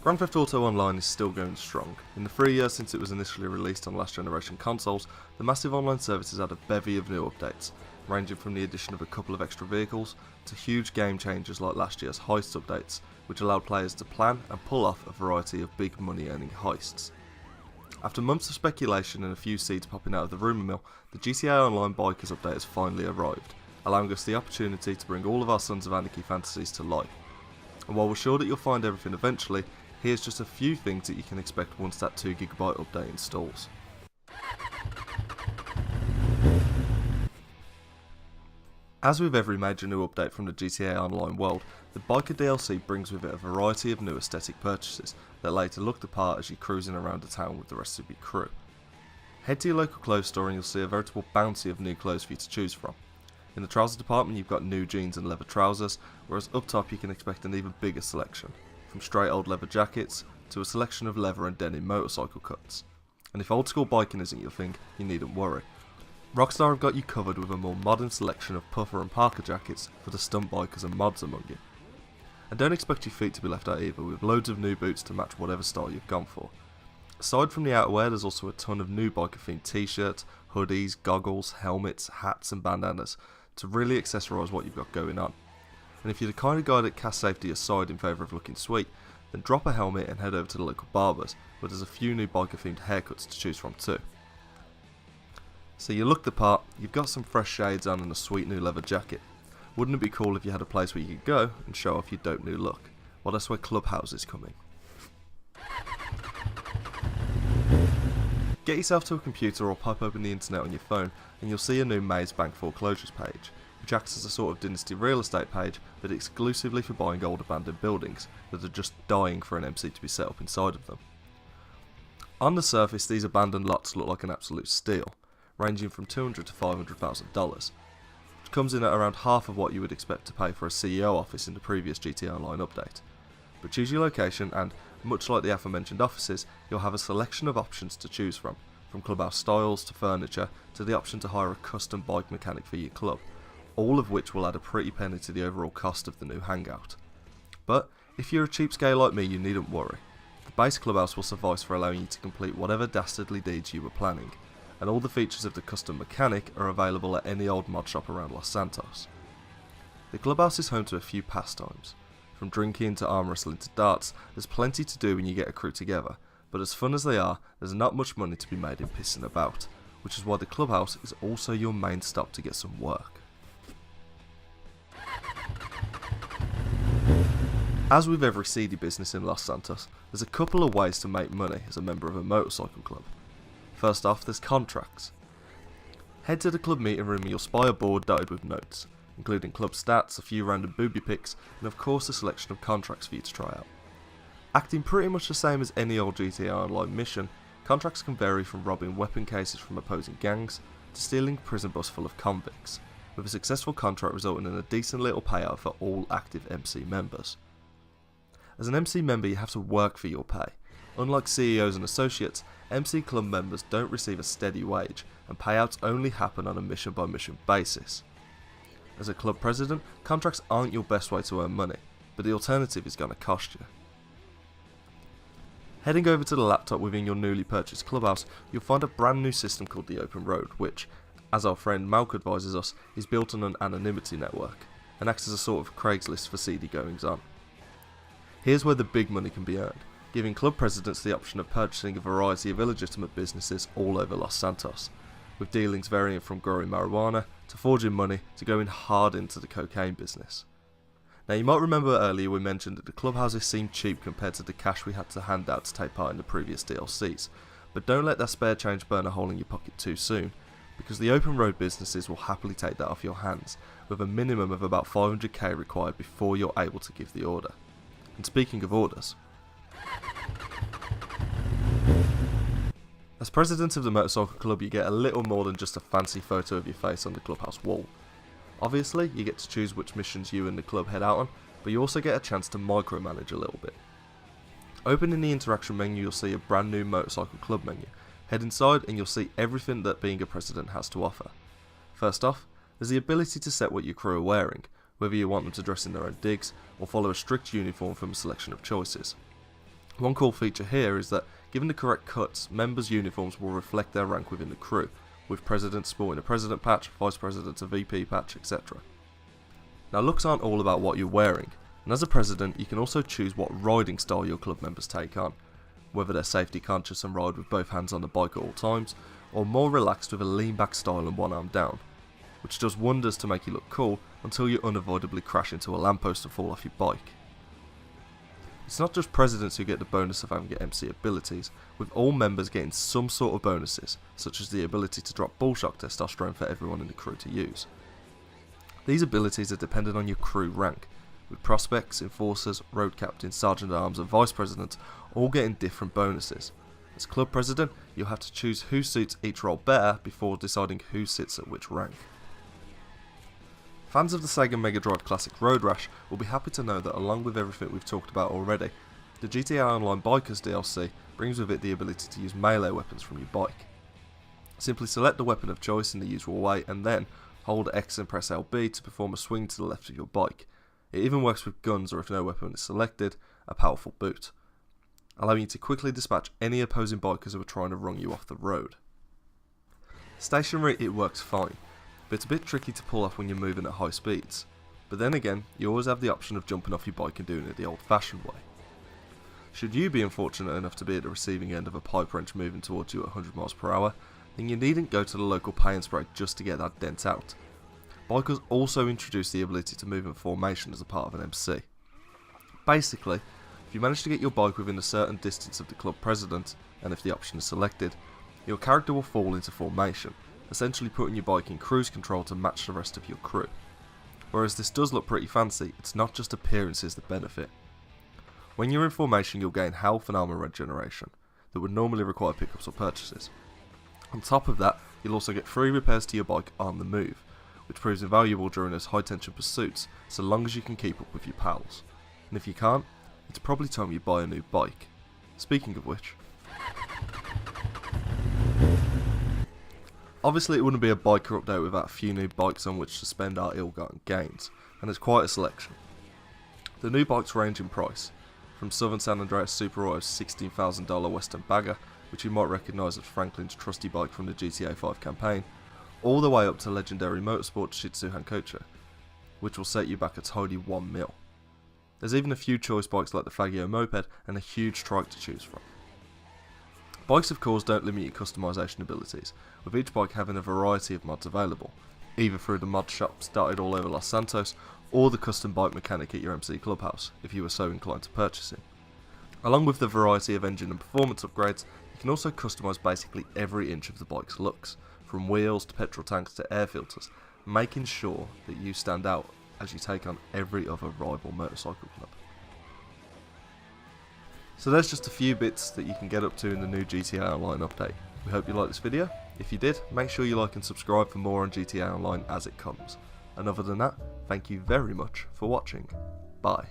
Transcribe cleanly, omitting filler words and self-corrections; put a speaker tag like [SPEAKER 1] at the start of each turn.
[SPEAKER 1] Grand Theft Auto Online is still going strong. In the 3 years since it was initially released on last generation consoles, the massive online service has had a bevy of new updates, ranging from the addition of a couple of extra vehicles to huge game changers like last year's heist updates, which allowed players to plan and pull off a variety of big money earning heists. After months of speculation and a few seeds popping out of the rumour mill, the GTA Online Bikers update has finally arrived, allowing us the opportunity to bring all of our Sons of Anarchy fantasies to life. And while we're sure that you'll find everything eventually, here's just a few things that you can expect once that 2GB update installs. As with every major new update from the GTA Online world, the Biker DLC brings with it a variety of new aesthetic purchases that allow you to look the part as you're cruising around the town with the rest of your crew. Head to your local clothes store and you'll see a veritable bounty of new clothes for you to choose from. In the trousers department you've got new jeans and leather trousers, whereas up top you can expect an even bigger selection, from straight old leather jackets to a selection of leather and denim motorcycle cuts. And if old school biking isn't your thing, you needn't worry. Rockstar have got you covered with a more modern selection of puffer and parka jackets for the stunt bikers and mods among you. And don't expect your feet to be left out either, with loads of new boots to match whatever style you've gone for. Aside from the outerwear, there's also a ton of new biker themed t-shirts, hoodies, goggles, helmets, hats and bandanas to really accessorise what you've got going on. And if you're the kind of guy that casts safety aside in favour of looking sweet, then drop a helmet and head over to the local barbers, where there's a few new biker themed haircuts to choose from too. So you look the part, you've got some fresh shades on and a sweet new leather jacket. Wouldn't it be cool if you had a place where you could go and show off your dope new look? Well, that's where Clubhouse is coming. Get yourself to a computer or pop open the internet on your phone and you'll see a new Maze Bank foreclosures page, which acts as a sort of Dynasty real estate page but exclusively for buying old abandoned buildings that are just dying for an MC to be set up inside of them. On the surface, these abandoned lots look like an absolute steal, ranging from $200,000 to $500,000, which comes in at around half of what you would expect to pay for a CEO office in the previous GTA Online update. But choose your location and, much like the aforementioned offices, you'll have a selection of options to choose from clubhouse styles to furniture to the option to hire a custom bike mechanic for your club, all of which will add a pretty penny to the overall cost of the new hangout. But if you're a cheapskate like me, you needn't worry. The base clubhouse will suffice for allowing you to complete whatever dastardly deeds you were planning, and all the features of the custom mechanic are available at any old mod shop around Los Santos. The clubhouse is home to a few pastimes. From drinking to arm wrestling to darts, there's plenty to do when you get a crew together, but as fun as they are, there's not much money to be made in pissing about, which is why the clubhouse is also your main stop to get some work. As with every seedy business in Los Santos, there's a couple of ways to make money as a member of a motorcycle club. First off, there's contracts. Head to the club meeting room and you'll spy a board dotted with notes, including club stats, a few random booby pics, and of course a selection of contracts for you to try out. Acting pretty much the same as any old GTA Online mission, contracts can vary from robbing weapon cases from opposing gangs to stealing a prison bus full of convicts, with a successful contract resulting in a decent little payout for all active MC members. As an MC member, you have to work for your pay. Unlike CEOs and associates, MC club members don't receive a steady wage, and payouts only happen on a mission by mission basis. As a club president, contracts aren't your best way to earn money, but the alternative is going to cost you. Heading over to the laptop within your newly purchased clubhouse, you'll find a brand new system called the Open Road, which, as our friend Malk advises us, is built on an anonymity network, and acts as a sort of Craigslist for seedy goings on. Here's where the big money can be earned, giving club presidents the option of purchasing a variety of illegitimate businesses all over Los Santos, with dealings varying from growing marijuana to forging money to going hard into the cocaine business. Now you might remember earlier we mentioned that the clubhouses seemed cheap compared to the cash we had to hand out to take part in the previous DLCs, but don't let that spare change burn a hole in your pocket too soon, because the open road businesses will happily take that off your hands, with a minimum of about 500k required before you're able to give the order. And speaking of orders, as president of the motorcycle club you get a little more than just a fancy photo of your face on the clubhouse wall. Obviously you get to choose which missions you and the club head out on, but you also get a chance to micromanage a little bit. Opening the interaction menu you'll see a brand new motorcycle club menu. Head inside and you'll see everything that being a president has to offer. First off, there's the ability to set what your crew are wearing, whether you want them to dress in their own digs or follow a strict uniform from a selection of choices. One cool feature here is that, given the correct cuts, members' uniforms will reflect their rank within the crew, with presidents sporting a president patch, vice presidents a VP patch, etc. Now, looks aren't all about what you're wearing, and as a president you can also choose what riding style your club members take on, whether they're safety conscious and ride with both hands on the bike at all times, or more relaxed with a lean back style and one arm down, which does wonders to make you look cool until you unavoidably crash into a lamppost and fall off your bike. It's not just presidents who get the bonus of having MC abilities, with all members getting some sort of bonuses, such as the ability to drop bullshock testosterone for everyone in the crew to use. These abilities are dependent on your crew rank, with prospects, enforcers, road captains, sergeant at arms and vice presidents all getting different bonuses. As club president, you'll have to choose who suits each role better before deciding who sits at which rank. Fans of the Sega Mega Drive classic Road Rash will be happy to know that, along with everything we've talked about already, the GTA Online Bikers DLC brings with it the ability to use melee weapons from your bike. Simply select the weapon of choice in the usual way and then hold X and press LB to perform a swing to the left of your bike. It even works with guns, or if no weapon is selected, a powerful boot, allowing you to quickly dispatch any opposing bikers who are trying to run you off the road. Stationary, it works fine, but it's a bit tricky to pull off when you're moving at high speeds. But then again, you always have the option of jumping off your bike and doing it the old fashioned way. Should you be unfortunate enough to be at the receiving end of a pipe wrench moving towards you at 100 miles per hour, then you needn't go to the local pay and spray just to get that dent out. Bikers also introduce the ability to move in formation as a part of an MC. Basically, if you manage to get your bike within a certain distance of the club president, and if the option is selected, your character will fall into formation, essentially putting your bike in cruise control to match the rest of your crew. Whereas this does look pretty fancy, it's not just appearances that benefit. When you're in formation, you'll gain health and armor regeneration that would normally require pickups or purchases. On top of that, you'll also get free repairs to your bike on the move, which proves invaluable during those high tension pursuits so long as you can keep up with your pals. And if you can't, it's probably time you buy a new bike. Speaking of which, obviously it wouldn't be a biker update without a few new bikes on which to spend our ill-gotten gains, and there's quite a selection. The new bikes range in price, from Southern San Andreas Super Auto's $16,000 Western Bagger, which you might recognise as Franklin's trusty bike from the GTA 5 campaign, all the way up to legendary motorsport Shitsu Hankocho, which will set you back a tidy $1 mil. There's even a few choice bikes like the Faggio moped and a huge trike to choose from. Bikes of course don't limit your customisation abilities, with each bike having a variety of mods available, either through the mod shops dotted all over Los Santos, or the custom bike mechanic at your MC Clubhouse, if you were so inclined to purchase it. Along with the variety of engine and performance upgrades, you can also customise basically every inch of the bike's looks, from wheels to petrol tanks to air filters, making sure that you stand out as you take on every other rival motorcycle club. So there's just a few bits that you can get up to in the new GTA Online update. We hope you liked this video. If you did, make sure you like and subscribe for more on GTA Online as it comes. And other than that, thank you very much for watching. Bye.